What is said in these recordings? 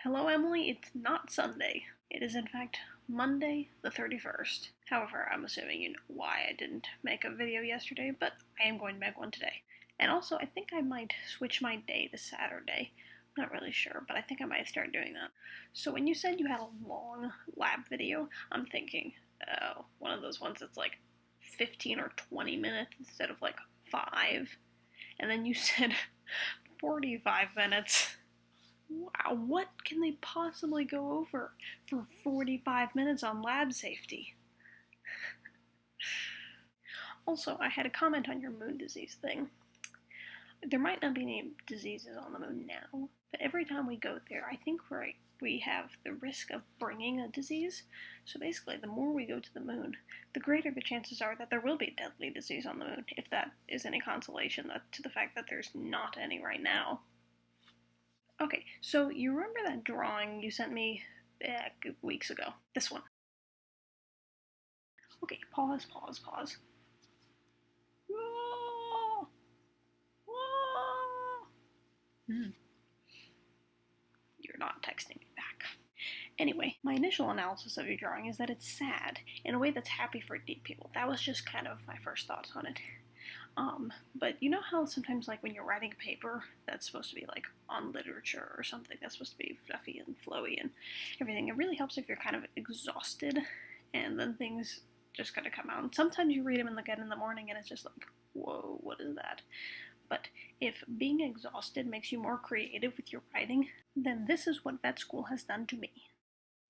Hello, Emily. It's not Sunday. It is, in fact, Monday the 31st. However, I'm assuming you know why I didn't make a video yesterday, but I am going to make one today. And also, I think I might switch my day to Saturday. I'm not really sure, but I think I might start doing that. So when you said you had a long lab video, I'm thinking, oh, one of those ones that's like 15 or 20 minutes instead of like 5. And then you said 45 minutes. Wow, what can they possibly go over for 45 minutes on lab safety? Also, I had a comment on your moon disease thing. There might not be any diseases on the moon now, but every time we go there, I think we have the risk of bringing a disease. So basically, the more we go to the moon, the greater the chances are that there will be deadly disease on the moon, if that is any consolation to the fact that there's not any right now. Okay, so you remember that drawing you sent me weeks ago? This one. Okay, pause. Whoa! Whoa! You're not texting me back. Anyway, my initial analysis of your drawing is that it's sad in a way that's happy for deep people. That was just kind of my first thoughts on it. But you know how sometimes, like, when you're writing a paper that's supposed to be, like, on literature or something that's supposed to be fluffy and flowy and everything, it really helps if you're kind of exhausted and then things just kind of come out. And sometimes you read them again in the morning and it's just like, whoa, what is that? But if being exhausted makes you more creative with your writing, then this is what vet school has done to me.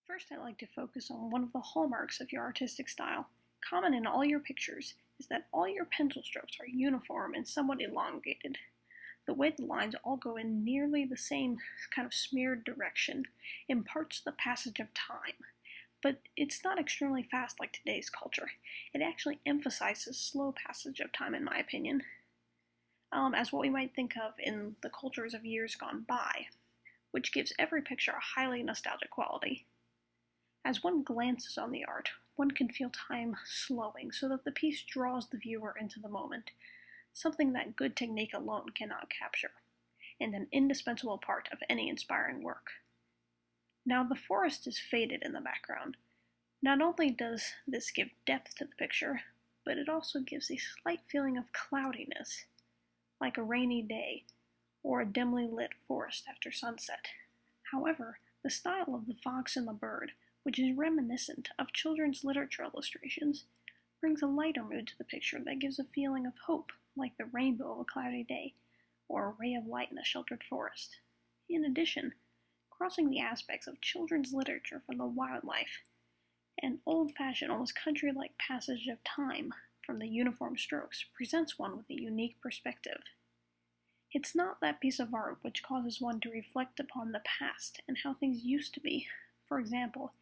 First, I like to focus on one of the hallmarks of your artistic style. Common in all your pictures is that all your pencil strokes are uniform and somewhat elongated. The way the lines all go in nearly the same kind of smeared direction imparts the passage of time. But it's not extremely fast like today's culture. It actually emphasizes slow passage of time, in my opinion, as what we might think of in the cultures of years gone by, which gives every picture a highly nostalgic quality. As one glances on the art, one can feel time slowing so that the piece draws the viewer into the moment, something that good technique alone cannot capture, and an indispensable part of any inspiring work. Now, the forest is faded in the background. Not only does this give depth to the picture, but it also gives a slight feeling of cloudiness, like a rainy day or a dimly lit forest after sunset. However, the style of the fox and the bird, which is reminiscent of children's literature illustrations, brings a lighter mood to the picture that gives a feeling of hope, like the rainbow of a cloudy day, or a ray of light in a sheltered forest. In addition, crossing the aspects of children's literature from the wildlife, an old-fashioned, almost country-like passage of time from the uniform strokes presents one with a unique perspective. It's not that piece of art which causes one to reflect upon the past and how things used to be. For example,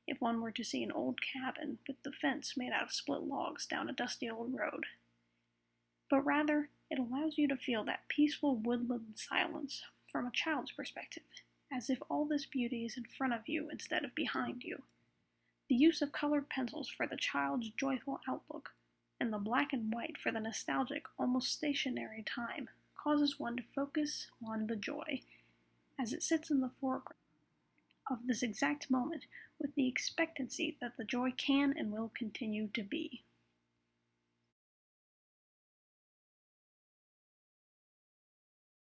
if one were to see an old cabin with the fence made out of split logs down a dusty old road. But rather, it allows you to feel that peaceful woodland silence from a child's perspective, as if all this beauty is in front of you instead of behind you. The use of colored pencils for the child's joyful outlook, and the black and white for the nostalgic, almost stationary time, causes one to focus on the joy, as it sits in the foreground of this exact moment with the expectancy that the joy can and will continue to be.